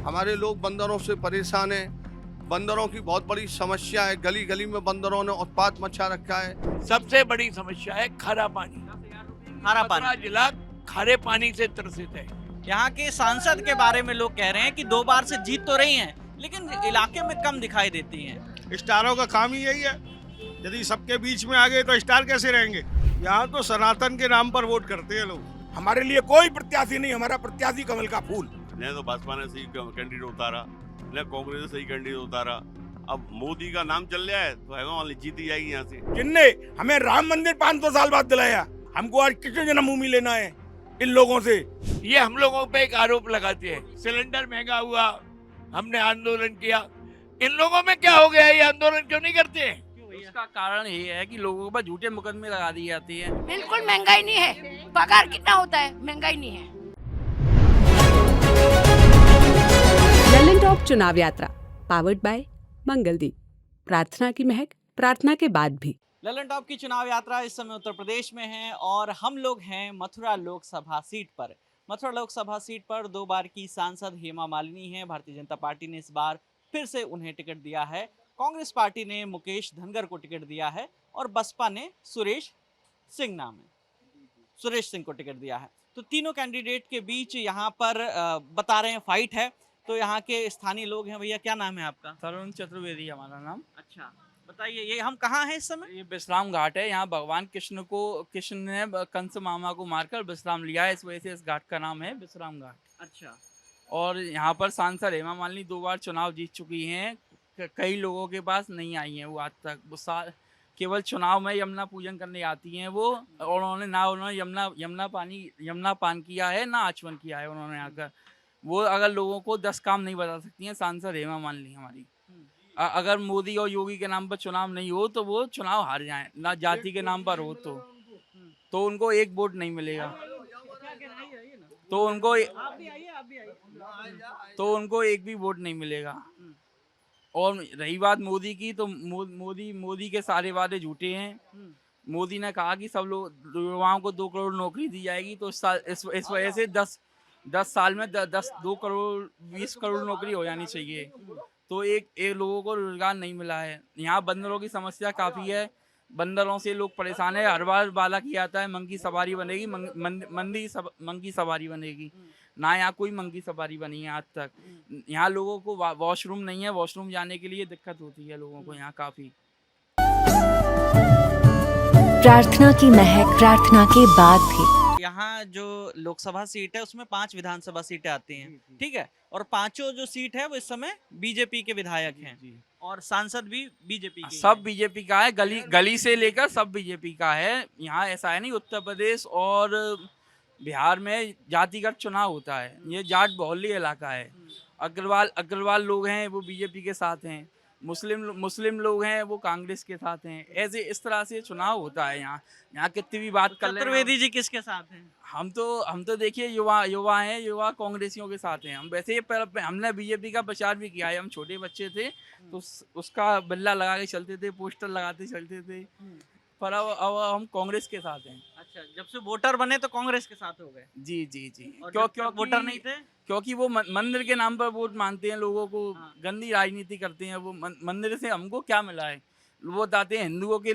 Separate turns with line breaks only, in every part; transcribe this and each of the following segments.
हमारे लोग बंदरों से परेशान हैं। बंदरों की बहुत बड़ी समस्या है, गली गली में बंदरों ने उत्पात मचा रखा है।
सबसे बड़ी समस्या है खारा पानी।
खारा
मथुरा
पानी।
जिला खारे पानी से त्रसित है।
यहाँ के सांसद के बारे में लोग कह रहे हैं कि 2 बार से जीत तो रही हैं, लेकिन इलाके में कम दिखाई देती हैं।
स्टारों का काम ही यही है। यदि सबके बीच में आ गए तो स्टार कैसे रहेंगे। यहाँ तो सनातन के नाम पर वोट करते हैं लोग।
हमारे लिए कोई प्रत्याशी नहीं, हमारा प्रत्याशी कमल का फूल।
न तो भाजपा ने सही कैंडिडेट उतारा, न कांग्रेस ने सही कैंडिडेट उतारा। अब मोदी का नाम चल रहा है तो हेमा मालिनी जीती जाएगी यहाँ से।
जिनने हमें राम मंदिर 500 साल बाद दिलाया, हमको आज कृष्ण जन्मभूमि लेना है इन लोगों से।
ये हम लोगों पे एक आरोप लगाते हैं, सिलेंडर महंगा हुआ, हमने आंदोलन किया। इन लोगों में क्या हो गया, ये आंदोलन क्यों नहीं करते हैं?
उसका कारण ये है कि लोगों पर झूठे मुकदमे लगा दी जाती है।
बिल्कुल महंगाई नहीं है। पगार कितना होता है, महंगाई नहीं है।
ललन टॉप चुनाव यात्रा पावर्ड बाय मंगलदीप। प्रार्थना की महक, प्रार्थना के बाद भी।
ललन टॉप की चुनाव यात्रा इस समय उत्तर प्रदेश में है और हम लोग हैं मथुरा लोकसभा सीट पर। मथुरा लोकसभा सीट पर 2 बार की सांसद हेमा मालिनी हैं। भारतीय जनता पार्टी ने इस बार फिर से उन्हें टिकट दिया है। कांग्रेस पार्टी ने मुकेश धनगर को टिकट दिया है और बसपा ने सुरेश सिंह को टिकट दिया है। तो तीनों कैंडिडेट के बीच यहाँ पर बता रहे हैं फाइट है। तो यहाँ के स्थानीय लोग हैं। भैया क्या नाम है आपका?
तरुण चतुर्वेदी हमारा नाम।
अच्छा बताइए, ये हम कहाँ हैं इस समय?
ये विश्राम घाट है। यहाँ भगवान कृष्ण ने कंस मामा को मारकर विश्राम लिया है, इस वजह से इस घाट का नाम है विश्राम घाट।
अच्छा।
और यहाँ पर सांसद हेमा मालिनी 2 बार चुनाव जीत चुकी हैं। कई लोगों के पास नहीं आई हैं वो आज तक। वो केवल चुनाव में यमुना पूजन करने आती हैं वो, और उन्होंने यमुना पान किया है ना आचमन किया है उन्होंने आकर। वो अगर लोगों को 10 काम नहीं बता सकती हैं सांसद हेमा मालिनी हमारी। अगर मोदी और योगी के नाम पर चुनाव नहीं हो तो वो चुनाव हार जाएं, ना जाति के नाम पर हो तो उनको एक वोट नहीं मिलेगा। तो उनको एक भी वोट नहीं मिलेगा। और रही बात मोदी की, तो मोदी के सारे वादे झूठे हैं। मोदी ने कहा कि सब लोग युवाओं को 2 करोड़ नौकरी दी जाएगी, तो इस वजह से 10 साल में 2 करोड़ 20 करोड़ नौकरी हो जानी चाहिए। तो एक लोगों को रोजगार नहीं मिला है। यहाँ बंदरों की समस्या काफ़ी है। बंदरों से लोग परेशान है। हर बार वादा किया जाता है मंकी सवारी बनेगी, मंकी सवारी बनेगी ना। यहाँ कोई मंकी सवारी बनी है आज तक। यहाँ लोगों को वॉशरूम नहीं है, वॉशरूम जाने के लिए दिक्कत होती है लोगों को यहाँ काफ़ी।
प्रार्थना की महक, प्रार्थना के बाद भी।
यहाँ जो लोकसभा सीट है उसमें 5 विधानसभा सीटें आती हैं, ठीक है। और 5 जो सीट है वो इस समय बीजेपी के विधायक हैं और सांसद भी बीजेपी के।
सब बीजेपी का है, गली से लेकर सब बीजेपी का है। यहाँ ऐसा है नहीं, उत्तर प्रदेश और बिहार में जातिगत चुनाव होता है। ये जाट बहुल्य इलाका है। अग्रवाल लोग हैं वो बीजेपी के साथ हैं, मुस्लिम लोग हैं वो कांग्रेस के साथ हैं। ऐसे इस तरह से चुनाव होता है यहाँ कितनी भी बात कर लें।
चतुर्वेदी जी किसके साथ हैं?
हम तो देखिए युवा हैं, युवा कांग्रेसियों के साथ हैं। हम वैसे हमने बीजेपी का प्रचार भी किया है। हम छोटे बच्चे थे तो उसका बिल्ला लगा के चलते थे, पोस्टर लगाते चलते थे। पर अब हम कांग्रेस के साथ हैं।
अच्छा, जब से वोटर बने तो कांग्रेस के साथ हो गए?
जी।
क्यों वोटर नहीं थे?
क्योंकि वो मंदिर के नाम पर वोट मांगते हैं लोगों को। गंदी राजनीति करते हैं वो। मंदिर से हमको क्या मिला है? वो बताते हैं हिंदुओं के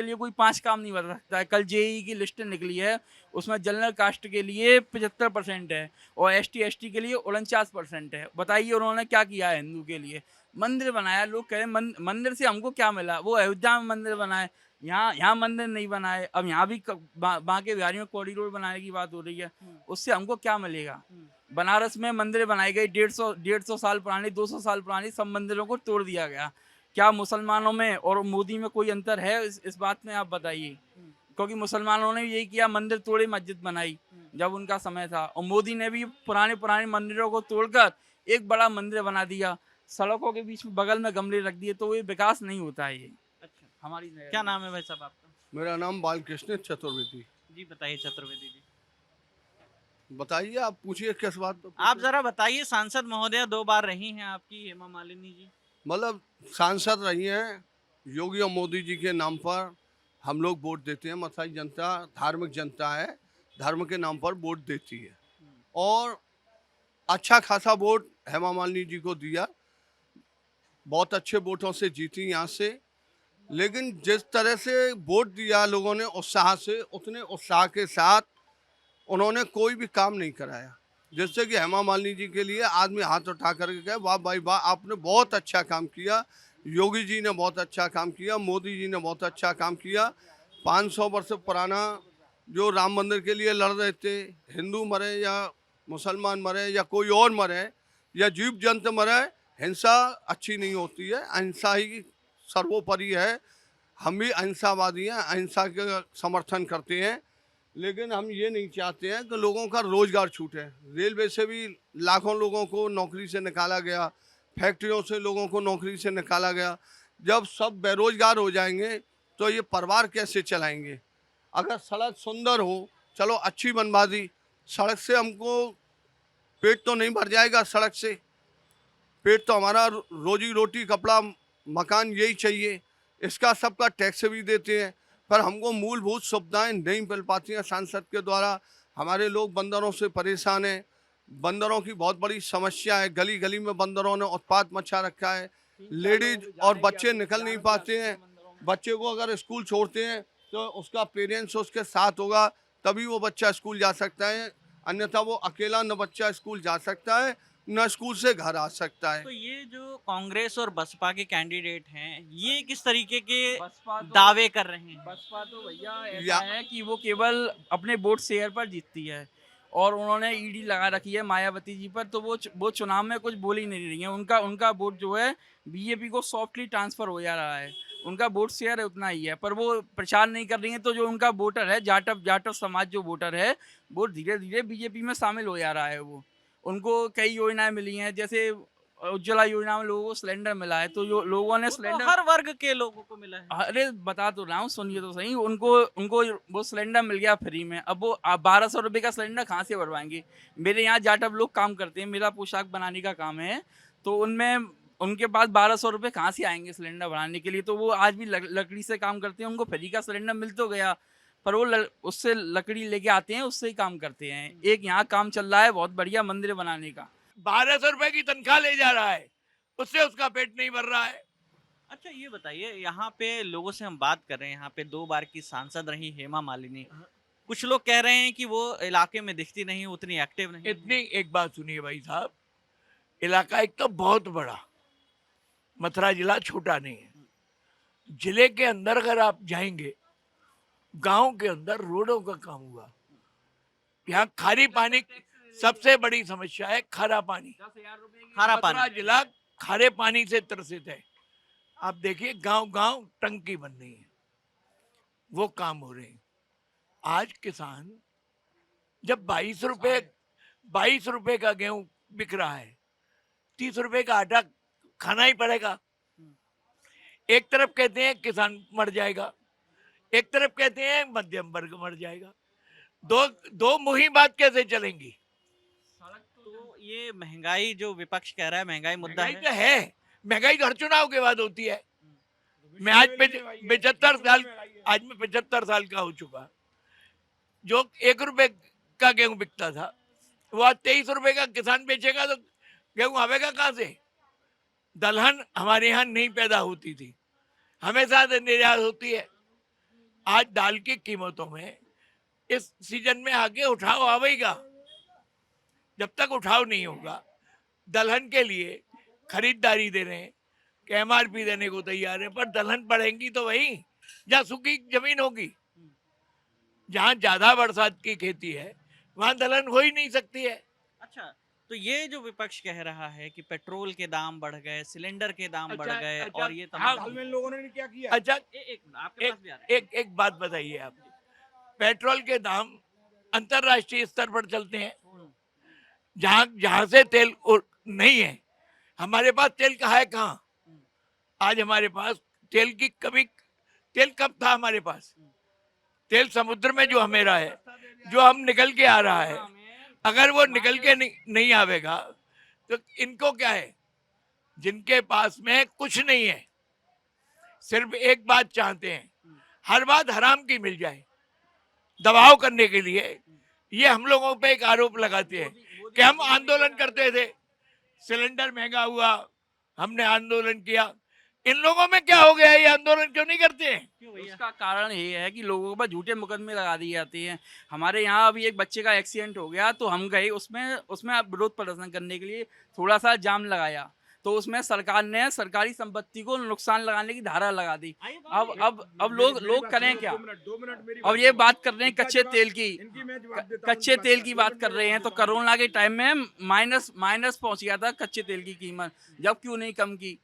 लिए कोई 5 काम नहीं बता सकता है। कल जेईई की लिस्ट निकली है, उसमें जनरल कास्ट के लिए 75% है और ST के लिए 49% है। बताइए उन्होंने क्या किया है हिंदू के लिए? मंदिर बनाया। लोग कह रहे मंदिर से हमको क्या मिला? वो अयोध्या में मंदिर बनाए, यहाँ मंदिर नहीं बनाए। अब यहाँ भी बांके बिहारी में कॉरिडोर बनाने की बात हो रही है, उससे हमको क्या मिलेगा? बनारस में मंदिर बनाए गए 150 साल पुराने, 200 साल पुराने, सब मंदिरों को तोड़ दिया गया। क्या मुसलमानों में और मोदी में कोई अंतर है? इस बात में आप बताइए। क्योंकि मुसलमानों ने यही किया, मंदिर तोड़े, मस्जिद बनाई जब उनका समय था। और मोदी ने भी पुराने मंदिरों को तोड़कर एक बड़ा मंदिर बना दिया, सड़कों के बीच में बगल में गमले रख दिए। तो ये विकास नहीं होता है ये। अच्छा, हमारी
क्या नाम है भाई साहब आपका?
मेरा नाम बालकृष्ण चतुर्वेदी।
जी बताइए चतुर्वेदी जी।
बताइए, आप पूछिए किस बात पर।
आप जरा बताइए, सांसद महोदया 2 बार रही हैं आपकी हेमा मालिनी जी।
मतलब सांसद रही हैं योगी और मोदी जी के नाम पर। हम लोग वोट देते हैं। मथुरा जनता धार्मिक जनता है, धर्म के नाम पर वोट देती है और अच्छा खासा वोट हेमा मालिनी जी को दिया, बहुत अच्छे वोटों से जीती यहाँ से। लेकिन जिस तरह से वोट दिया लोगों ने उत्साह से, उतने उत्साह के साथ उन्होंने कोई भी काम नहीं कराया। जैसे कि हेमा मालिनी जी के लिए आदमी हाथ उठा करके कहे वाह भाई वाह, आपने बहुत अच्छा काम किया, योगी जी ने बहुत अच्छा काम किया, मोदी जी ने बहुत अच्छा काम किया। 500 वर्ष पुराना जो राम मंदिर के लिए लड़ रहे थे, हिंदू मरे या मुसलमान मरे या कोई और मरे या जीव जंतु मरे, हिंसा अच्छी नहीं होती है, अहिंसा ही सर्वोपरि है। हम भी अहिंसावादी हैं, अहिंसा का समर्थन करते हैं। लेकिन हम ये नहीं चाहते हैं कि लोगों का रोजगार छूटे। रेलवे से भी लाखों लोगों को नौकरी से निकाला गया, फैक्ट्रियों से लोगों को नौकरी से निकाला गया। जब सब बेरोजगार हो जाएंगे तो ये परिवार कैसे चलाएंगे? अगर सड़क सुंदर हो, चलो अच्छी बनवा दी, सड़क से हमको पेट तो नहीं भर जाएगा। सड़क से पेट तो हमारा रोजी रोटी, कपड़ा, मकान यही चाहिए। इसका सबका टैक्स भी देते हैं, पर हमको मूलभूत सुविधाएं नहीं मिल पाती हैं सांसद के द्वारा। हमारे लोग बंदरों से परेशान हैं, बंदरों की बहुत बड़ी समस्या है। गली गली में बंदरों ने उत्पात मचा रखा है। लेडीज और बच्चे निकल नहीं पाते हैं। बच्चे को अगर स्कूल छोड़ते हैं तो उसका पेरेंट्स उसके साथ होगा, तभी वो बच्चा स्कूल जा सकता है, अन्यथा वो अकेला न बच्चा स्कूल जा सकता है न स्कूल से घर आ सकता है।
तो ये जो कांग्रेस और बसपा के कैंडिडेट हैं, ये किस तरीके के
बसपा तो
दावे कर रहे हैं?
बसपा तो भैया
या-
ऐसा है कि वो केवल अपने वोट शेयर पर जीतती है और उन्होंने ईडी लगा रखी है मायावती जी पर, तो वो चुनाव में कुछ बोल ही नहीं रही है। उनका वोट जो है बीजेपी को सॉफ्टली ट्रांसफर हो जा रहा है। उनका वोट शेयर है उतना ही है, पर वो प्रचार नहीं कर रही है। तो जो उनका वोटर है, जाटव समाज जो वोटर है, वो धीरे धीरे बीजेपी में शामिल हो जा रहा है। वो उनको कई योजनाएं मिली हैं, जैसे उज्ज्वला योजना में लोगों को सिलेंडर मिला है, तो जो लोगों ने
वो तो
सिलेंडर
हर वर्ग के लोगों को मिला है।
अरे बता तो रहा हूँ, सुनिए तो सही। उनको वो सिलेंडर मिल गया फ्री में। अब वो 1200 रुपये का सिलेंडर कहाँ से भरवाएंगे? मेरे यहाँ जाटव लोग काम करते हैं, मेरा पोशाक बनाने का काम है, तो उनमें उनके पास 1200 रुपये कहाँ से आएंगे सिलेंडर बनाने के लिए? तो वो आज भी लकड़ी से काम करते हैं। उनको फ्री का सिलेंडर मिल तो गया, पर वो उससे लकड़ी लेके आते हैं, उससे ही काम करते हैं। एक यहाँ काम चल रहा है बहुत बढ़िया मंदिर बनाने का।
1200 रुपए की तनख्वाह ले जा रहा है, उससे उसका पेट नहीं भर रहा है।
अच्छा ये बताइए, यहाँ पे लोगों से हम बात कर रहे हैं, यहाँ पे 2 बार की सांसद रही हेमा मालिनी। कुछ लोग कह रहे हैं कि वो इलाके में दिखती नहीं, उतनी एक्टिव नहीं।
इतनी एक बात सुनिए भाई साहब, इलाका एक तो बहुत बड़ा, मथुरा जिला छोटा नहीं है। जिले के अंदर अगर आप जाएंगे, गांव के अंदर रोडों का काम हुआ। यहाँ खारी पानी सबसे बड़ी समस्या है, खारा पानी।
खारा
मथुरा
पानी।
जिला खारे पानी से त्रसित है। आप देखिए गांव गांव टंकी बन रही है, वो काम हो रहे हैं। आज किसान जब 22 रुपए का गेहूं बिक रहा है, 30 रुपए का आटा खाना ही पड़ेगा। एक तरफ कहते हैं किसान मर जाएगा, एक तरफ कहते हैं मध्यम वर्ग मर जाएगा। दो मुहिम बात कैसे चलेंगी?
तो ये महंगाई जो विपक्ष कह रहा है, महंगाई मुद्दा
महंगाई
है।
तो है, महंगाई तो हर चुनाव के बाद होती है। मैं आज 75 साल का हो चुका। जो 1 रुपए का गेहूं बिकता था, वो आज 23 रुपए का किसान बेचेगा, तो गेहूं आवेगा कहाँ से? दलहन हमारे यहाँ नहीं पैदा होती थी, हमेशा से निर्यात होती है। आज दाल की कीमतों में इस सीजन में आगे उठाव आवेगा। जब तक उठाव नहीं होगा, दलहन के लिए खरीदारी दे रहे हैं कि MRP देने को तैयार है, पर दलहन बढ़ेंगी तो वही जहाँ सूखी जमीन होगी। जहाँ ज्यादा बरसात की खेती है, वहां दलहन हो ही नहीं सकती है।
अच्छा, तो ये जो विपक्ष कह रहा है कि पेट्रोल के दाम बढ़ गए, सिलेंडर के दाम बढ़ गए,
अच्छा,
और ये
हाँ,
तमाम
में लोगों ने क्या किया?
अच्छा,
आपके पास भी आ रहा है।
एक बात बताइए आप, पेट्रोल के दाम अंतरराष्ट्रीय स्तर पर चलते हैं, जहां से तेल नहीं है। हमारे पास तेल कहाँ है? कहाँ आज हमारे पास तेल की कमी? तेल कब था हमारे पास? तेल समुद्र में जो हमेरा है, जो हम निकल के आ रहा है, अगर वो निकल के नहीं आवेगा तो इनको क्या है? जिनके पास में कुछ नहीं है, सिर्फ एक बात चाहते हैं, हर बात हराम की मिल जाए, दबाव करने के लिए ये हम लोगों पे एक आरोप लगाते हैं कि हम आंदोलन करते थे, सिलेंडर महंगा हुआ, हमने आंदोलन किया। इन लोगों में क्या हो गया है, ये आंदोलन क्यों नहीं करते हैं?
उसका कारण ये है कि लोगों पर झूठे मुकदमे लगा दिए जाते हैं। हमारे यहाँ अभी एक बच्चे का एक्सीडेंट हो गया तो हम गए उसमें विरोध प्रदर्शन करने के लिए, थोड़ा सा जाम लगाया तो उसमें सरकार ने सरकारी संपत्ति को नुकसान लगाने की धारा लगा दी। अब लोग करें क्या? अब ये बात कर रहे हैं कच्चे तेल की बात कर रहे हैं, तो कोरोना के टाइम में माइनस पहुंच गया था कच्चे तेल की कीमत, जब क्यों नहीं कम की?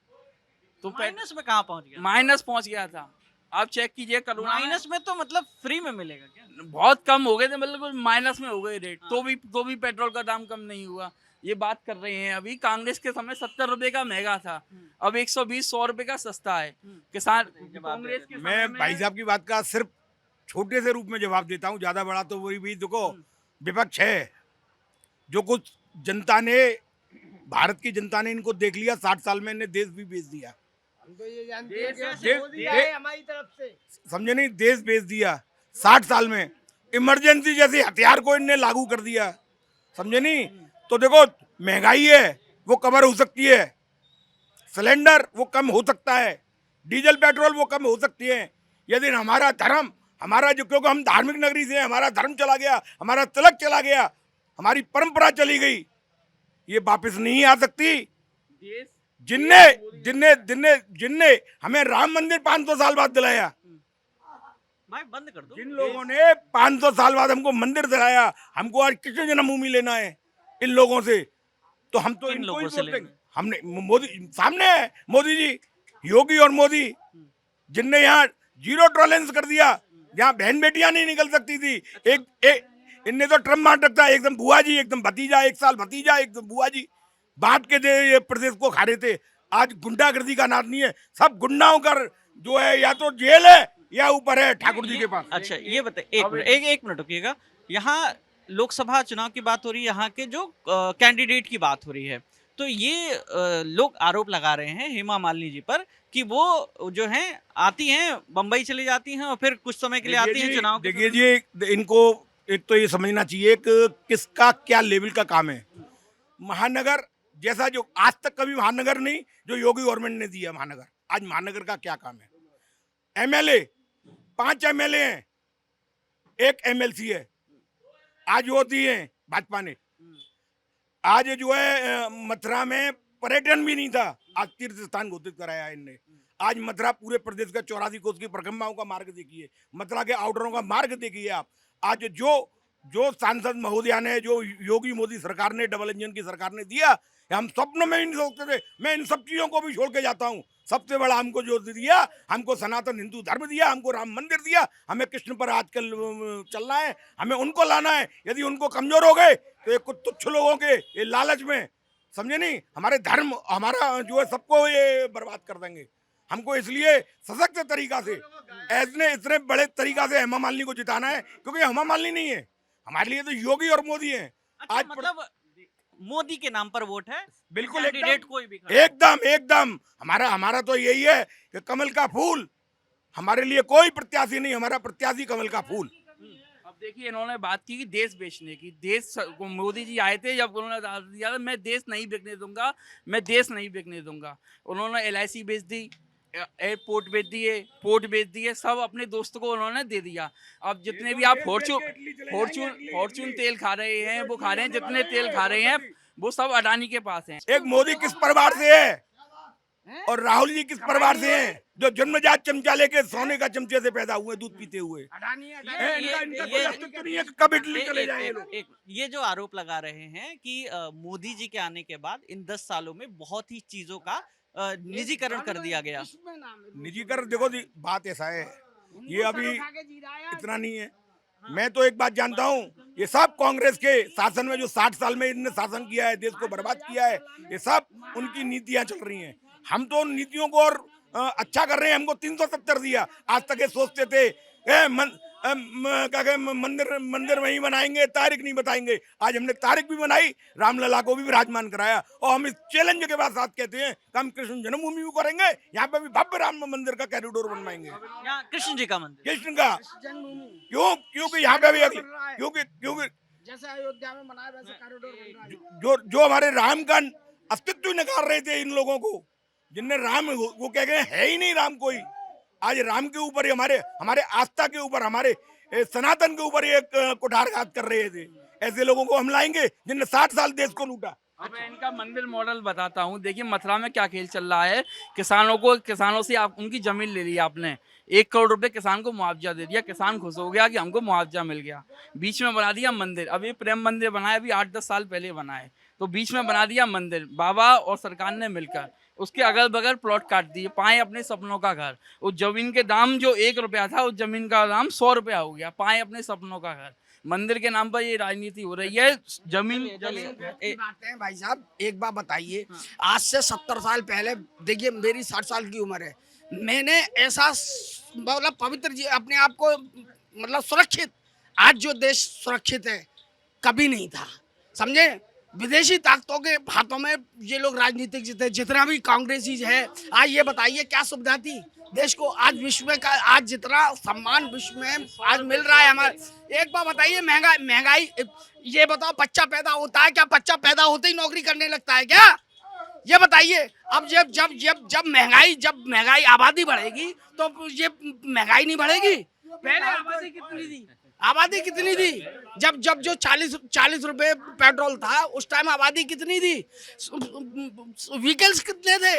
तो
माइनस में कहाँ पहुंच गया?
माइनस पहुंच गया था। आप चेक कीजिए कोरोना
माइनस में तो मतलब फ्री में मिलेगा क्या?
बहुत कम हो गए थे, मतलब माइनस में हो गए रेट। तो भी पेट्रोल का दाम कम नहीं हुआ। ये बात कर रहे हैं, अभी कांग्रेस के समय 70 रुपए का महंगा था, अब 120-100 रुपए का सस्ता है। किसान कांग्रेस के
मैं भाई साहब की बात का सिर्फ छोटे से रूप में जवाब देता हूँ, ज्यादा बड़ा तो वही भी देखो विपक्ष है। जो कुछ जनता ने, भारत की जनता ने इनको देख लिया, 60 साल में इन्हें देश भी बेच दिया।
हमारी तरफ से
समझे नहीं, देश बेच दिया 60 साल में। इमरजेंसी जैसे हथियार को इनने लागू कर दिया, समझे नहीं। तो देखो महंगाई है वो कवर हो सकती है, सिलेंडर वो कम हो सकता है, डीजल पेट्रोल वो कम हो सकती है। यदि हमारा धर्म, हमारा जो, क्योंकि हम धार्मिक नगरी से हैं, हमारा धर्म चला गया, हमारा तिलक चला गया, हमारी परंपरा चली गई, ये वापस नहीं आ सकती। जिनने जिनने जिनने जिनने हमें राम मंदिर 500 साल बाद दिलाया,
भाई बंद कर दो।
जिन लोगों ने 500 साल बाद हमको मंदिर दिलाया, हमको आज कृष्ण जन्मभूमि लेना है इन लोगों से, तो हम तो इनको ही बोलते हैं। हमने मोदी सामने है, मोदी जी, योगी और मोदी, जिनने यहाँ जीरो टॉलरेंस कर दिया, जहाँ बहन बेटियां नहीं निकल सकती थी। इनने तो ट्रम्प बांट रखता है, एकदम बुआ जी, एकदम भतीजा, एक साल भतीजा, एकदम बुआ जी बांट के दे ये प्रदेश को खा रहे थे। आज गुंडागर्दी का नाद नहीं है, सब गुंडाओं का जो है या तो जेल है या ऊपर है ठाकुर जी के पास।
अच्छा ये बताइए, एक मिनट रुकिएगा। यहाँ लोकसभा चुनाव की बात हो रही है, यहाँ के जो कैंडिडेट की बात हो रही है, तो ये लोग आरोप लगा रहे हैं हेमा मालिनी जी पर कि वो जो हैं आती हैं, बम्बई चली जाती हैं और फिर कुछ समय के लिए आती हैं चुनाव।
देखिए जी, इनको एक तो ये समझना चाहिए कि किसका क्या लेवल का काम है। महानगर जैसा जो आज तक कभी महानगर नहीं, जो योगी गवर्नमेंट ने दिया महानगर, आज महानगर का क्या काम है। एमएलए 5 एमएलए हैं, 1 एमएलसी है, आज वो दिए भाजपा ने। आज जो है मथुरा में पर्यटन भी नहीं था, आज तीर्थ स्थान घोषित कराया इनने। आज मथुरा पूरे प्रदेश का 84 कोस की परिक्रमाओं का मार्ग देखिए, मथुरा के आउटरों का मार्ग देखिए आप। आज जो सांसद महोदया ने, जो योगी मोदी सरकार ने, डबल इंजन की सरकार ने दिया, हम स्वप्न में ही नहीं सोचते थे। मैं इन सब चीजों को भी छोड़ के जाता हूँ। सबसे बड़ा हमको जो दिया, हमको सनातन हिंदू धर्म दिया, हमको राम मंदिर दिया, हमें कृष्ण पर आजकल चलना है, हमें उनको लाना है। यदि उनको कमजोर हो गए तो ये कुछ तुच्छ लोगों के ये लालच में, समझे नहीं, हमारे धर्म, हमारा जो है सबको ये बर्बाद कर देंगे। हमको इसलिए सशक्त तरीका से, इतने बड़े तरीका से हेमा मालिनी को जिताना है, क्योंकि हेमा मालिनी नहीं है हमारे लिए, तो योगी और मोदी है।
अच्छा, आज मतलब मोदी के नाम पर वोट है,
बिल्कुल
कैंडिडेट कोई भी
एकदम हमारा तो यही है कि कमल का फूल, हमारे लिए कोई प्रत्याशी नहीं, हमारा प्रत्याशी कमल का फूल।
अब देखिए, इन्होंने बात की कि देश बेचने की, मोदी जी आए थे जब उन्होंने दिया था, मैं देश नहीं बिकने दूंगा, मैं देश नहीं बिकने दूंगा। उन्होंने LIC बेच दी, एयरपोर्ट बेच दिए, पोर्ट बेच दिए, सब अपने दोस्तों को उन्होंने दे दिया। अब जितने भी आप फॉर्चून तेल खा रहे हैं, वो खा रहे हैं, जितने तेल खा रहे हैं वो सब अडानी के पास हैं।
एक मोदी किस परिवार से है और राहुल जी किस परिवार से हैं, जो जन्मजात चमचा लेके सोने का चमचे से पैदा हुए, दूध पीते हुए। कब इटली चले जाएंगे।
ये जो आरोप लगा रहे हैं कि मोदी जी के आने के बाद इन 10 सालों में बहुत ही चीजों का निजीकरण कर दिया गया।
निजीकरण, देखो जी, बात ऐसा है, ये अभी इतना नहीं है। मैं तो एक बात जानता हूँ, ये सब कांग्रेस के शासन में, जो 60 साल में इन्होंने शासन किया है, देश को बर्बाद किया है, ये सब उनकी नीतियां चल रही हैं। हम तो उन नीतियों को और अच्छा कर रहे हैं। हमको 370 दिया, आज तक ये सोचते थे मंदिर वहीं बनाएंगे, तारीख नहीं बताएंगे। आज हमने तारीख भी बनाई, रामलला को भी विराजमान कराया, और हम इस चैलेंज के बाद साथ कहते हैं कि हम कृष्ण जन्मभूमि भी करेंगे, यहाँ पे भी भव्य राम मंदिर का कॉरिडोर बनवाएंगे,
कृष्ण जी का मंदिर,
कृष्ण का। क्योंकि यहाँ पे भी अगले, क्योंकि
जैसे अयोध्या में बनाया वैसे कॉरिडोर बन रहा है।
जो हमारे राम का अस्तित्व ही नकार रहे थे इन लोगों को, जिनने राम वो कह गए है ही नहीं राम कोई। आज राम के ऊपर ही हमारे आस्था के ऊपर, हमारे सनातन के ऊपर एक कुठारघात कर रहे थे। ऐसे लोगों को हम लाएंगे जिनने 60 साल देश को लूटा।
अब मैं इनका मंदिर मॉडल बताता हूँ। देखिए मथुरा में क्या खेल चल रहा है। किसानों से आप उनकी जमीन ले ली आपने, 1 करोड़ रुपए किसान को मुआवजा दे दिया, किसान खुश हो गया कि हमको मुआवजा मिल गया। बीच में बना दिया मंदिर। अब ये प्रेम मंदिर बना है, अभी 8-10 साल पहले बना है, तो बीच में बना दिया मंदिर बाबा और सरकार ने मिलकर। उसके अगल बगल प्लॉट काट दिए, पाए अपने सपनों का घर। उस जमीन के दाम जो 1 रुपया था, उस जमीन का दाम 100 रुपया हो गया। पाए अपने सपनों का घर। मंदिर के नाम पर ये राजनीति हो रही है। जमीन
बात है भाई साहब, एक बात बताइए, आज से 70 साल पहले, देखिए मेरी 60 साल की उम्र है, मैंने ऐसा मतलब पवित्र जी अपने आप को मतलब सुरक्षित, आज जो देश सुरक्षित है कभी नहीं था, समझे। विदेशी ताकतों के हाथों में ये लोग राजनीतिक जीते, जितना भी कांग्रेसी है। आज ये बताइए क्या सुविधा थी देश को। आज विश्व में का आज जितना सम्मान विश्व में आज मिल रहा है हमारे। एक बार बताइए, महंगाई ये बताओ, बच्चा पैदा होता है क्या? बच्चा पैदा होते ही नौकरी करने लगता है क्या? ये बताइए। अब जब महंगाई आबादी बढ़ेगी तो ये महंगाई नहीं बढ़ेगी। पहले आबादी कितनी थी? जब जो 40 रुपए पेट्रोल था उस टाइम आबादी कितनी थी? व्हीकल्स कितने थे?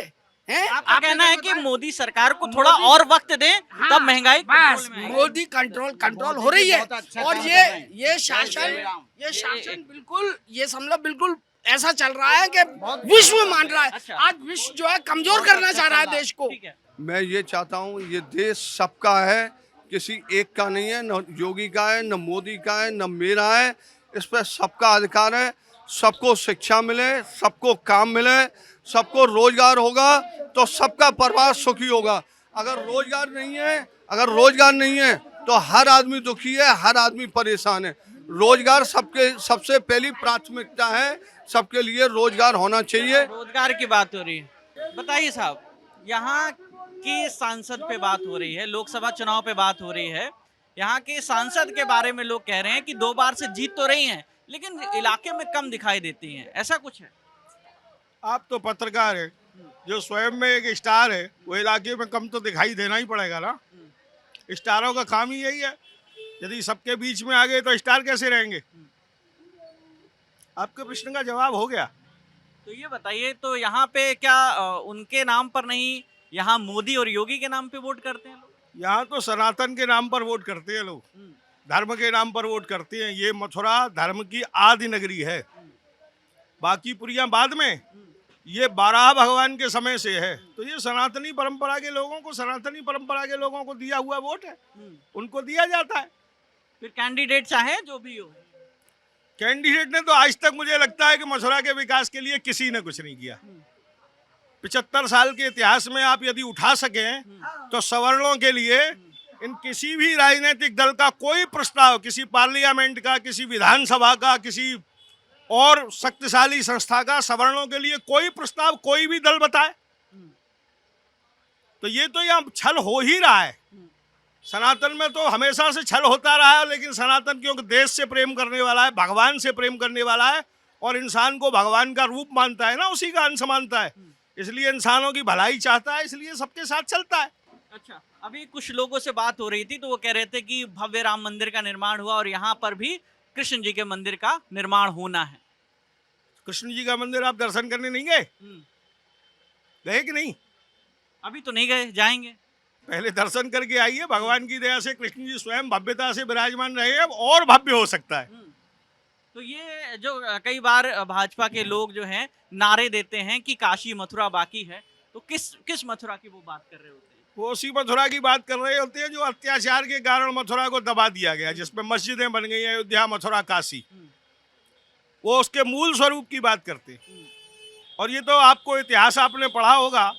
आपका कहना है कि मोदी सरकार को थोड़ा और वक्त दें, तब महंगाई
बस मोदी कंट्रोल हो रही है। और ये शासन बिल्कुल ये समझ बिल्कुल ऐसा चल रहा है कि विश्व मान रहा है। आज विश्व जो है कमजोर करना चाह रहा है देश को।
मैं ये चाहता हूँ, ये देश सबका है, किसी एक का नहीं है, न योगी का है, न मोदी का है, न मेरा है। इस पर सबका अधिकार है। सबको शिक्षा मिले, सबको काम मिले, सबको रोजगार होगा तो सबका परिवार सुखी होगा। अगर रोजगार नहीं है तो हर आदमी दुखी है, हर आदमी परेशान है। रोजगार सबसे पहली प्राथमिकता है। सबके लिए रोजगार होना चाहिए।
रोजगार की बात हो रही है, बताइए साहब, यहाँ की सांसद पे बात हो रही है, लोकसभा चुनाव पे बात हो रही है। यहाँ के सांसद के बारे में लोग कह रहे हैं कि 2 बार से जीत तो रही हैं, लेकिन इलाके में कम दिखाई देती हैं। ऐसा कुछ है?
आप तो पत्रकार है, जो स्वयं में एक स्टार है, वो इलाके में कम तो दिखाई देना ही पड़ेगा ना। स्टारों का काम ही यही है। यदि सबके बीच में आ गए तो स्टार कैसे रहेंगे? आपके प्रश्न का जवाब हो गया।
तो ये बताइए, तो यहाँ पे क्या उनके नाम पर नहीं, यहाँ मोदी और योगी के नाम पे वोट करते हैं लोग?
यहाँ तो सनातन के नाम पर वोट करते हैं लोग, धर्म के नाम पर वोट करते हैं। ये मथुरा धर्म की आदि नगरी है। बाकी पुरियां बाद में, ये 12 भगवान के समय से है। तो ये सनातनी परंपरा के लोगों को दिया हुआ वोट है, उनको दिया जाता है।
फिर कैंडिडेट चाहे जो भी हो,
कैंडिडेट ने तो आज तक मुझे लगता है कि मथुरा के विकास के लिए किसी ने कुछ नहीं किया। 75 साल के इतिहास में आप यदि उठा सकें तो सवर्णों के लिए इन किसी भी राजनीतिक दल का कोई प्रस्ताव, किसी पार्लियामेंट का, किसी विधानसभा का, किसी और शक्तिशाली संस्था का सवर्णों के लिए कोई प्रस्ताव कोई भी दल बताए तो ये तो यहाँ छल हो ही रहा है। सनातन में तो हमेशा से छल होता रहा है, लेकिन सनातन क्योंकि देश से प्रेम करने वाला है, भगवान से प्रेम करने वाला है और इंसान को भगवान का रूप मानता है ना, उसी का अंश मानता है, इसलिए इंसानों की भलाई चाहता है, इसलिए सबके साथ चलता है।
अच्छा, अभी कुछ लोगों से बात हो रही थी तो वो कह रहे थे कि भव्य राम मंदिर का निर्माण हुआ और यहाँ पर भी कृष्ण जी के मंदिर का निर्माण होना है।
कृष्ण जी का मंदिर आप दर्शन करने नहीं गए? गए कि नहीं?
अभी तो नहीं गए, जाएंगे।
पहले दर्शन करके आइए। भगवान की दया से कृष्ण जी स्वयं भव्यता से विराजमान रहे, अब और भव्य हो सकता है।
तो ये जो कई बार भाजपा के लोग जो हैं नारे देते हैं कि काशी मथुरा बाकी है, तो किस मथुरा की वो बात कर रहे होते हैं?
वो उसी मथुरा की बात कर रहे होते हैं जो अत्याचार के कारण मथुरा को दबा दिया गया, जिसमें मस्जिदें बन गई, अयोध्या, मथुरा, काशी। वो उसके मूल स्वरूप की बात करते हैं। और ये तो आपको इतिहास आपने पढ़ा होगा,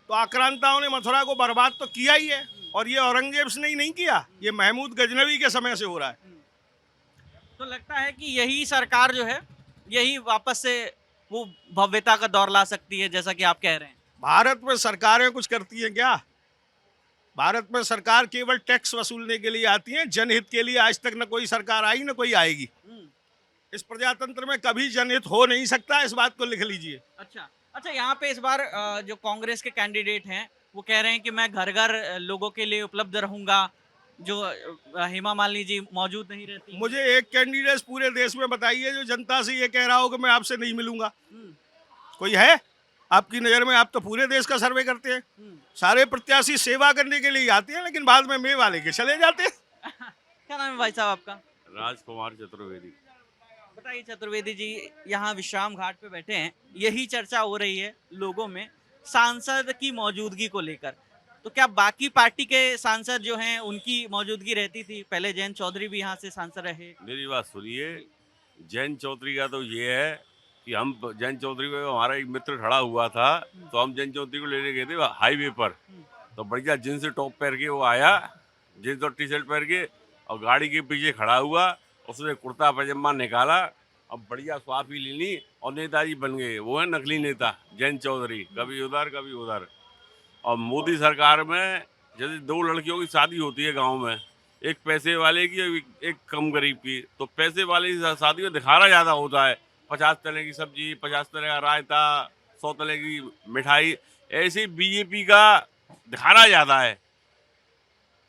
तो आक्रांताओं ने मथुरा को बर्बाद तो किया ही है। और ये औरंगजेब ने ही नहीं किया, ये महमूद गजनवी के समय से हो रहा है।
तो लगता है कि यही सरकार जो है, यही वापस से वो भव्यता का दौर ला सकती है, जैसा कि आप कह रहे हैं।
भारत में सरकारें कुछ करती हैं क्या? भारत में सरकार केवल टैक्स वसूलने के लिए आती है, जनहित के लिए आज तक न कोई सरकार आई न कोई आएगी। इस प्रजातंत्र में कभी जनहित हो नहीं सकता, इस बात को लिख लीजिए।
अच्छा अच्छा, यहाँ पे इस बार जो कांग्रेस के कैंडिडेट हैं वो कह रहे हैं कि मैं घर घर लोगों के लिए उपलब्ध रहूंगा, जो हेमा मालिनी जी मौजूद नहीं रहती हैं।
मुझे एक कैंडिडेट पूरे देश में बताइए जो जनता से ये कह रहा हो कि मैं आपसे नहीं मिलूंगा। कोई है आपकी नज़र में? आप तो पूरे देश का सर्वे करते हैं। सारे प्रत्याशी सेवा करने के लिए ही आते हैं, लेकिन बाद में मे वाले के चले जाते हैं।
क्या नाम है भाई साहब आपका?
राजकुमार चतुर्वेदी।
बताइए चतुर्वेदी जी, यहाँ विश्राम घाट पे बैठे हैं, यही चर्चा हो रही है लोगों में सांसद की मौजूदगी को लेकर। तो क्या बाकी पार्टी के सांसद जो हैं उनकी मौजूदगी रहती थी? पहले जयंत चौधरी भी यहाँ से सांसद रहे।
मेरी बात सुनिए, जयंत चौधरी का तो ये है कि हम जयंत चौधरी को, हमारा एक मित्र खड़ा हुआ था तो हम जयंत चौधरी को लेने गए थे हाईवे पर, तो बढ़िया जींस टॉप पहन के वो आया, जींस और टी शर्ट पहन के, और गाड़ी के पीछे खड़ा हुआ, उसने कुर्ता पजामा निकाला, अब बढ़िया स्वाद भी ले ली और नेताजी बन गए। वो है नकली नेता जयंत चौधरी, कभी उधर कभी उधर। और मोदी सरकार में जैसे दो लड़कियों की शादी होती है गांव में, एक पैसे वाले की एक कम गरीब की, तो पैसे वाले की शादी में दिखाना ज़्यादा होता है, 50 तरह की सब्जी, 50 तरह का रायता, 100 तरह की मिठाई। ऐसे बीजेपी का दिखाना ज़्यादा है,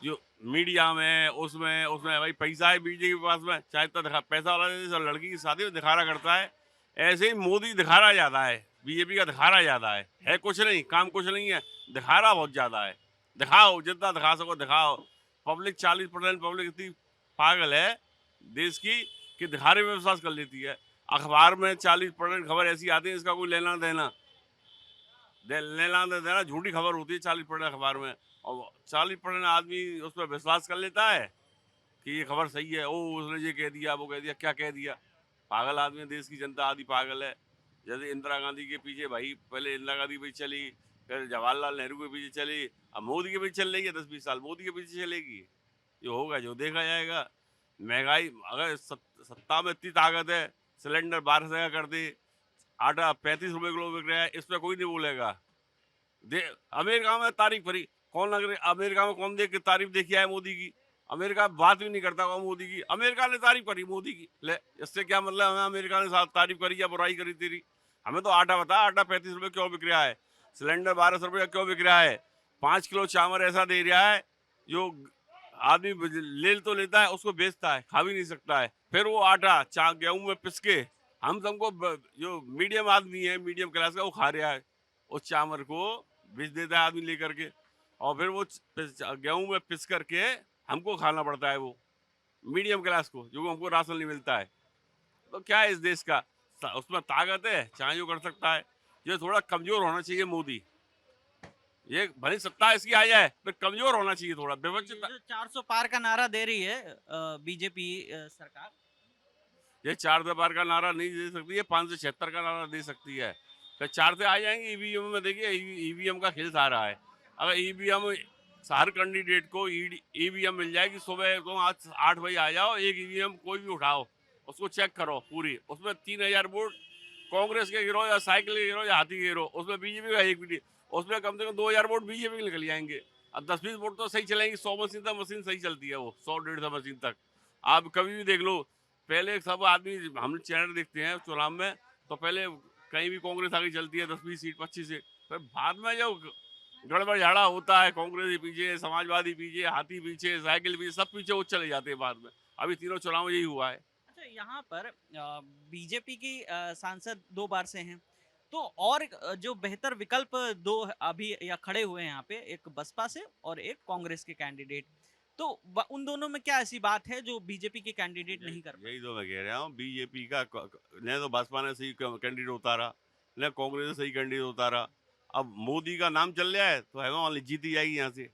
जो मीडिया में उसमें उसमें भाई पैसा है बीजेपी के पास में, चाहे तो पैसा वाला लड़की की शादी में दिखाना करता है, ऐसे ही मोदी दिखाना ज़्यादा है, बीजेपी का दिखाना ज़्यादा है कुछ नहीं, काम कुछ नहीं है, दिखाना बहुत ज़्यादा है। दिखाओ, जितना दिखा सको दिखाओ। पब्लिक 40% पब्लिक इतनी पागल है देश की कि दिखाने में विश्वास कर लेती है। अखबार में 40% खबर ऐसी आती है इसका कोई लेना देना झूठी खबर होती है 40% अखबार में, और 40% आदमी उस पर विश्वास कर लेता है कि ये खबर सही है। ओ उसने ये कह दिया, वो कह दिया, क्या कह दिया। पागल आदमी, देश की जनता आदि पागल है। जैसे इंदिरा गांधी के पीछे भाई, पहले इंदिरा गांधी के पीछे चली, फिर जवाहरलाल नेहरू के पीछे चली, अब मोदी के पीछे चल रही है। 10-20 साल मोदी के पीछे चलेगी, जो होगा जो देखा जाएगा। महंगाई, अगर सत्ता में इतनी ताकत है, सिलेंडर 12 का कर दे, आटा 35 रुपए किलो बिक रहा है, इस पर कोई नहीं बोलेगा। अमेरिका में तारीफ करी, कौन लग रही अमेरिका में कौन देख के तारीफ देखी है मोदी की? अमेरिका बात भी नहीं करता मोदी की, अमेरिका ने तारीफ करी मोदी की। ले, इससे क्या मतलब? हमें अमेरिका ने तारीफ करी या बुराई करी तेरी? हमें तो आटा बता, आटा 35 रुपए क्यों बिक रहा है, सिलेंडर 1200 रुपये क्यों बिक रहा है, 5 किलो चावल ऐसा दे रहा है जो आदमी ले तो लेता है, उसको बेचता है, खा भी नहीं सकता है। फिर वो आटा गेहूं में पिस के हम सबको, जो मीडियम आदमी है, मीडियम क्लास का, वो खा रहा है, उस चावल को बेच देता है आदमी लेकर के, और फिर वो गेहूं में पिस करके हमको खाना पड़ता है, वो मीडियम क्लास को, जो हमको राशन नहीं मिलता है। तो क्या है इस देश का? उसमें ताकत है, चाहे जो कर सकता है। ये थोड़ा कमजोर होना चाहिए मोदी, ये भले सत्ता इसकी आ जाए पर कमजोर होना चाहिए थोड़ा, व्यवस्थित।
400 पार का नारा दे रही है बीजेपी सरकार,
ये 400 पार का नारा नहीं दे सकती है, 576 का नारा दे सकती है। फिर 4 से आ जाएंगे। ईवीएम में देखिए, ईवीएम का खेल आ रहा है। अगर ईवीएम हर कैंडिडेट को ईवीएम मिल जाएगी, सुबह तुम आज 8 बजे आ जाओ, एक ईवीएम कोई भी उठाओ, उसको चेक करो पूरी, उसमें 3000 वोट कांग्रेस के गिरो या साइकिल के गिरो या हाथी के गिरो, उसमें बीजेपी का एक भी, उसमें कम से कम 2000 वोट बीजेपी के निकल जाएंगे। अब 10-20 वोट तो सही चलेंगे। 100 मशीन तक मशीन सही चलती है, वो 100-150 मशीन तक। आप कभी भी देख लो, पहले सब आदमी, हम चैनल देखते हैं चुनाव में, तो पहले कहीं भी कांग्रेस आगे चलती है 10-20 सीट 25 सीट, फिर बाद में जब गड़बड़ झाड़ा होता है, कांग्रेस पीछे, समाजवादी पीछे, हाथी पीछे, साइकिल पीछे, सब पीछे वो चले जाते हैं बाद में। अभी तीनों चुनाव में यही हुआ है।
अच्छा, यहाँ पर बीजेपी की सांसद 2 बार से हैं, तो और जो बेहतर विकल्प 2 अभी या खड़े हुए हैं यहाँ पे, एक बसपा से और एक कांग्रेस के कैंडिडेट, तो उन दोनों में क्या ऐसी बात है जो बीजेपी के कैंडिडेट नहीं कर पाए?
यही तो मैं कह रहा हूँ, बीजेपी का न तो बसपा ने सही कैंडिडेट उतारा, न कांग्रेस ने सही कैंडिडेट उतारा। अब मोदी का नाम चल रहा है तो हेमा मालिनी जीती जाएगी यहाँ से।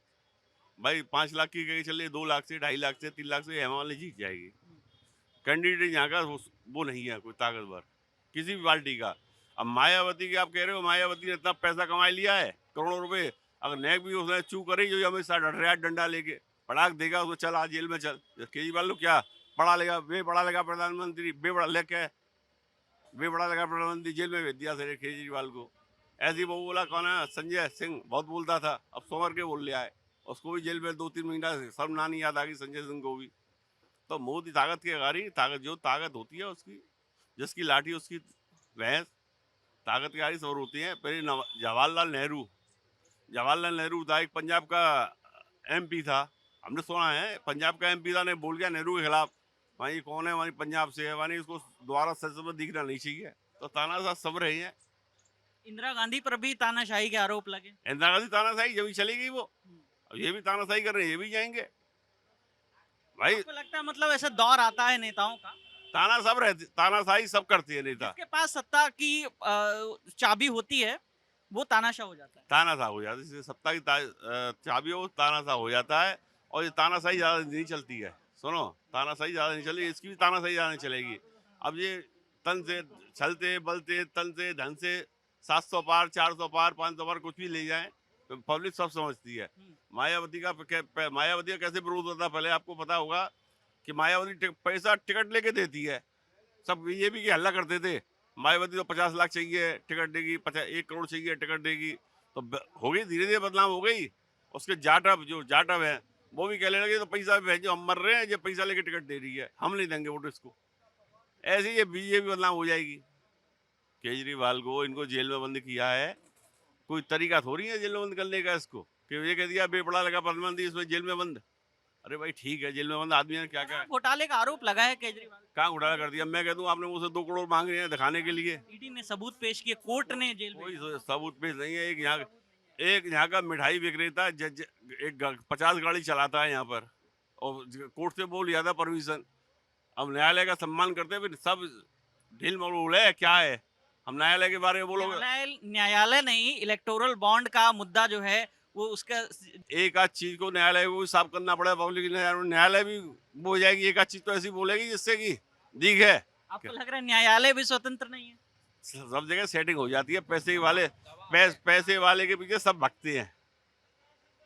भाई 5 लाख की कहीं चल रही है, 2 लाख से, 2.5 लाख से, 3 लाख से हेमा मालिनी जीत जाएगी। कैंडिडेट यहाँ का वो नहीं है कोई ताकतवर किसी भी पार्टी का। अब मायावती की आप कह रहे हो, मायावती ने इतना पैसा कमा लिया है, करोड़ों रुपए, अगर नेक भी उसने चू करी, जो अमित शाह डर रहा है डंडा लेके, पड़ाक देगा उसको, चल आज जेल में चल। केजरीवाल लोग क्या पढ़ा लेगा, बड़ा लेगा प्रधानमंत्री, बेबड़ा लगा प्रधानमंत्री, जेल में भेज दिया सर केजरीवाल को। ऐसे ही वो बोला, कौन है, संजय सिंह, बहुत बोलता था, अब सोमर के बोल लिया है, उसको भी जेल में 2-3 महीना शर्म नानी याद आ गई संजय सिंह को भी। तो मोदी ताकत की गाड़ी, ताकत जो ताकत होती है उसकी, जिसकी लाठी उसकी भैंस, ताकत की आरी सबर होती है। पहले जवाहरलाल नेहरू था, एक पंजाब का MP था, हमने सुना है पंजाब का MP था, ने बोल गया नेहरू के खिलाफ, वहीं कौन है, वहीं पंजाब से है, वहीं इसको दोबारा संसद में दिखना नहीं चाहिए। तो तानाशाह सब रहे हैं।
इंदिरा गांधी पर भी तानाशाही के आरोप लगे।
इंदिरा गांधी तानाशाही जब चली गई वो, अब ये भी तानाशाही कर रहे हैं, ये भी जाएंगे भाई।
आपको लगता है मतलब ऐसा दौर आता है नेताओं का?
तानाशाही सब करती है नेता।
जिसके पास सत्ता की चाबी होती है वो तानाशाह हो जाता है।
तानाशाह हो जाता है, जिससे सत्ता की चाबी हो तानाशाह हो जाता है। और ये तानाशाही ज्यादा नहीं चलती है, सुनो, तानाशाही ज्यादा नहीं चलेगी, इसकी भी तानाशाही ज्यादा नहीं चलेगी। अब ये तन से छलते बलते, तन से धन से 700 पार, 400 पार, 500 पार कुछ भी ले जाए तो पब्लिक सब समझती है। मायावती का कैसे विरोध होता, पहले आपको पता होगा कि मायावती पैसा टिकट लेके देती है। सब ये भी कि हल्ला करते थे, मायावती तो 50 लाख चाहिए टिकट देगी, 1 करोड़ चाहिए टिकट देगी। तो हो गई, धीरे धीरे बदलाव हो गई। उसके जाटव है वो भी कहने लगे तो पैसा भेजो, हम मर रहे हैं, ये पैसा लेके टिकट दे रही है, हम नहीं देंगे वोट इसको। ऐसे ही ये बीजेपी बदलाव हो जाएगी। केजरीवाल को इनको जेल में बंद किया है, कोई तरीका थोड़ी है जेल में बंद करने का इसको, कि ये कह दिया बेपड़ा लगा प्रधानमंत्री इसमें जेल में बंद। अरे भाई ठीक है, जेल में बंद आदमी ने क्या कहा।
घोटाले का आरोप लगा है केजरीवाल।
कहाँ घोटाला कर दिया? मैं कह दूं आपने मुझसे 2 करोड़ मांग रहे हैं दिखाने के लिए।
ईडी ने सबूत पेश किए, कोर्ट ने जेल में।
कोई सबूत पेश नहीं है। एक यहाँ का मिठाई विक्रेता एक 50 गाड़ी चलाता है यहाँ पर, और कोर्ट से बोल लिया था परमिशन। अब न्यायालय का सम्मान करते हुए सब ढील मरोड़ है, क्या है? हम न्यायालय के बारे में बोलोगे?
न्यायालय नहीं, इलेक्टोरल बॉन्ड का मुद्दा जो है वो उसका
एक आध चीज को न्यायालय को भी साफ करना पड़ेगा। पब्लिक न्यायालय भी वो जाएगी, एक आध चीज तो ऐसी बोलेगी जिससे कि दिख है।
आपको लग रहा है न्यायालय भी स्वतंत्र नहीं है?
सब जगह सेटिंग हो जाती है। पैसे वाले के पीछे सब भगते हैं।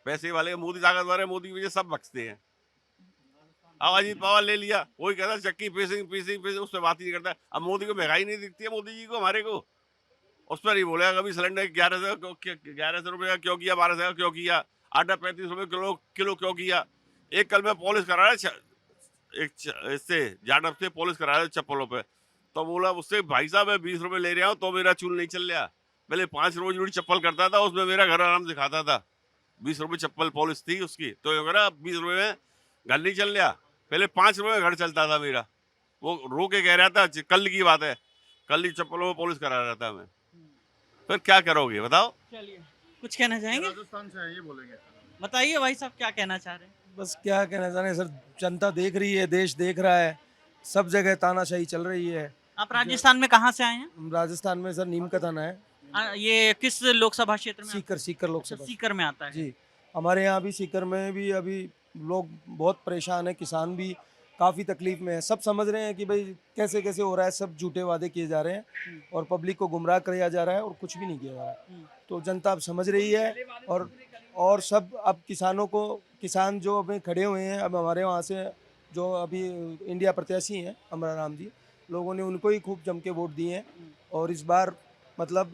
पैसे वाले, मोदी ताकतवर है, मोदी के पीछे सब भगते हैं। अब अजीत पवार ले लिया, वही कहता है चक्की पीसिंग उस पर बात ही नहीं करता। अब मोदी को महंगाई नहीं दिखती है, मोदी जी को, हमारे को, उस पर ही बोलेगा कभी सिलेंडर 1100 रुपये का क्यों किया, 1200 का क्यों किया, आटा 35 रुपये किलो क्यों किया। एक कल में पॉलिश करा रहा है, इससे जाटव से पॉलिश करा रहा है चप्पलों पे, तो बोला उससे भाई साहब मैं 20 रुपये ले रहा हूँ तो मेरा चूल नहीं चल रहा। पहले 5 रोज जोड़ी चप्पल करता था, उसमें मेरा घर आराम से खाता था। 20 रुपये चप्पल पॉलिश थी उसकी, तो ये करा 20 रुपये में घर नहीं चल रहा। पहले 5 रुपये में घर चलता था मेरा। वो रो के कह रहा था, कल की बात है, कल ही चप्पलों में पॉलिश करा रहा था मैं। फिर क्या करोगे बताओ?
चलिए, कुछ कहना चाहेंगे?
राजस्थान से है, ये बोलेंगे।
बताइए भाई साहब, क्या कहना चाह रहे हैं?
बस क्या कहना चाह रहे हैं सर, जनता देख रही है, देश देख रहा है, सब जगह तानाशाही चल रही है।
आप राजस्थान में कहाँ से आए हैं?
हम राजस्थान में सर नीम का थाना है।
ये किस लोकसभा क्षेत्र में?
सीकर लोकसभा।
सीकर में आता है
जी। हमारे यहाँ भी सीकर में भी अभी लोग बहुत परेशान है, किसान भी काफ़ी तकलीफ में है। सब समझ रहे हैं कि भाई कैसे कैसे हो रहा है, सब झूठे वादे किए जा रहे हैं और पब्लिक को गुमराह किया जा रहा है और कुछ भी नहीं किया जा रहा है। तो जनता अब समझ रही है और सब अब किसान जो अभी खड़े हुए हैं, अब हमारे वहाँ से जो अभी इंडिया प्रत्याशी हैं अमरा राम जी, लोगों ने उनको ही खूब जम के वोट दिए हैं। और इस बार मतलब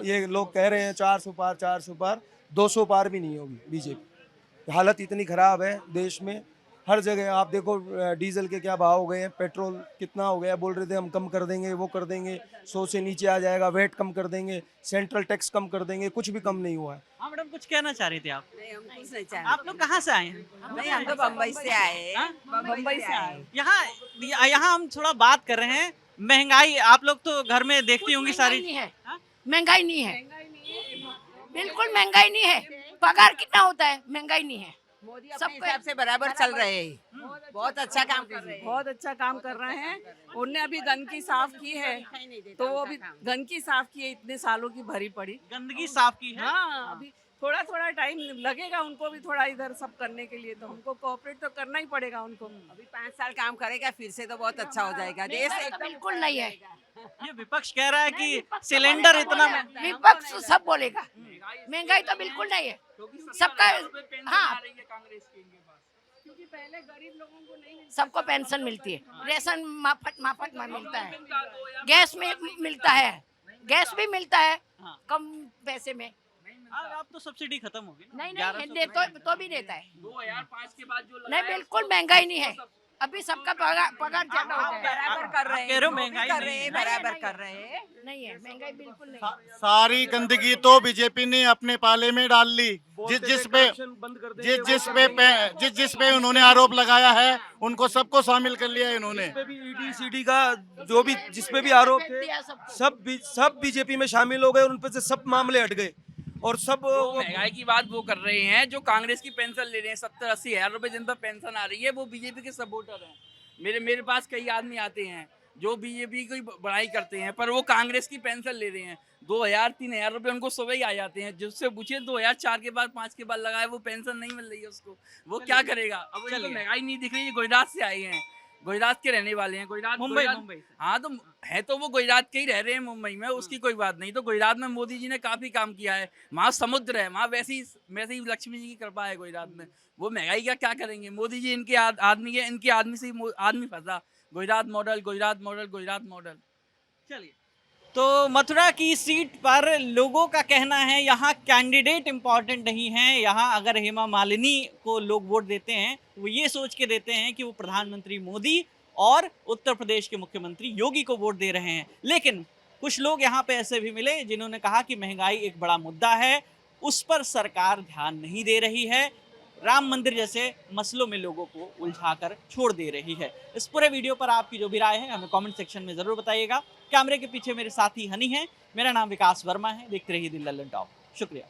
ये लोग कह रहे हैं 400 पार 200 पार भी नहीं होगी बीजेपी। हालत इतनी ख़राब है देश में, हर जगह आप देखो डीजल के क्या भाव हो गए हैं, पेट्रोल कितना हो गया। बोल रहे थे हम कम कर देंगे, वो कर देंगे, 100 से नीचे आ जाएगा, वेट कम कर देंगे, सेंट्रल टैक्स कम कर देंगे, कुछ भी कम नहीं हुआ है।
हाँ मैडम, कुछ कहना चाह रही थी आप?
नहीं, हम कुछ नहीं चाह।
आप लोग कहाँ से आए हैं?
नहीं, हम तो बम्बई से आए। बम्बई से आए।
यहाँ हम थोड़ा बात कर रहे हैं। महंगाई आप लोग तो घर में देखती होंगी सारी।
महंगाई नहीं है, बिल्कुल महंगाई नहीं है। पगार कितना होता है? महंगाई नहीं है।
मोदी अपने हिसाब से बराबर चल रहे हैं, बहुत अच्छा काम कर रहे हैं।
बहुत अच्छा काम कर रहे हैं। उनने अभी गंदगी साफ की है, तो वो अभी गंदगी साफ की है, इतने सालों की भरी पड़ी
गंदगी साफ की है।
हाँ, अभी थोड़ा टाइम लगेगा उनको भी थोड़ा इधर सब करने के लिए, तो हमको कोऑपरेट तो करना ही पड़ेगा उनको।
अभी 5 साल काम करेगा, फिर से तो बहुत अच्छा हो जाएगा देश।
बिल्कुल नहीं है।
ये विपक्ष कह रहा है कि सिलेंडर इतना
विपक्ष सब बोलेगा, महंगाई तो बिल्कुल नहीं है सबका। हाँ,
क्योंकि पहले गरीब लोगों को नहीं,
सबको पेंशन मिलती है, रेशन माफक में मिलता है, गैस में मिलता है, गैस भी मिलता है कम पैसे में।
अब तो सब्सिडी खत्म हो गई।
नहीं, तो भी देता है।
2005 के बाद जो
नहीं, बिल्कुल महंगाई नहीं है। अभी सबका पगार ज्यादा हो गया है।
बराबर कर रहे
कह रहे हो
हैं,
महंगाई
कर
नहीं
रहे
है।
हैं, बराबर कर रहे हैं।
नहीं है, महंगाई बिल्कुल नहीं है।
सारी गंदगी तो बीजेपी ने अपने पाले में डाल ली। जिस पे उन्होंने आरोप लगाया है उनको सबको शामिल कर लिया है इन्होंने।
ईडी सीडी का जो भी जिसपे भी आरोप थे सब बीजेपी में शामिल हो गए और उन पे से सब मामले हट गए और सब
जो महंगाई की बात वो कर रहे हैं, जो कांग्रेस की पेंशन ले रहे हैं 70-80 हज़ार रुपए जिन पर पेंशन आ रही है, वो बीजेपी के सपोर्टर हैं। मेरे पास कई आदमी आते हैं जो बीजेपी की बड़ाई करते हैं, पर वो कांग्रेस की पेंशन ले रहे हैं। 2,000-3,000 रुपए उनको सुबह ही आ जाते हैं। जिससे पूछिए 2004 के बाद 5 के बाद लगाए, वो पेंशन नहीं मिल रही है उसको, वो क्या करेगा? अब इनको महंगाई नहीं दिख रही है। गुजरात से आए हैं, गुजरात के रहने वाले हैं। मुंबई हाँ, तो है तो वो गुजरात के ही रह रहे हैं मुंबई में, उसकी कोई बात नहीं। तो गुजरात में मोदी जी ने काफी काम किया है, वहाँ समुद्र है, वहाँ वैसे ही लक्ष्मी जी की कृपा है गुजरात में। वो महंगाई का क्या करेंगे? मोदी जी इनके आदमी है, इनके आदमी से आदमी फंसा। Gujarat model, Gujarat model, Gujarat model.
चलिए, तो मथुरा की सीट पर लोगों का कहना है यहाँ कैंडिडेट इम्पॉर्टेंट नहीं है। यहाँ अगर हेमा मालिनी को लोग वोट देते हैं, वो ये सोच के देते हैं कि वो प्रधानमंत्री मोदी और उत्तर प्रदेश के मुख्यमंत्री योगी को वोट दे रहे हैं। लेकिन कुछ लोग यहाँ पे ऐसे भी मिले जिन्होंने कहा कि महंगाई एक बड़ा मुद्दा है, उस पर सरकार ध्यान नहीं दे रही है, राम मंदिर जैसे मसलों में लोगों को उलझाकर छोड़ दे रही है। इस पूरे वीडियो पर आपकी जो भी राय है हमें कमेंट सेक्शन में ज़रूर बताइएगा। कैमरे के पीछे मेरे साथी हनी है, मेरा नाम विकास वर्मा है। देखते रहिए द लल्लन टॉप। शुक्रिया।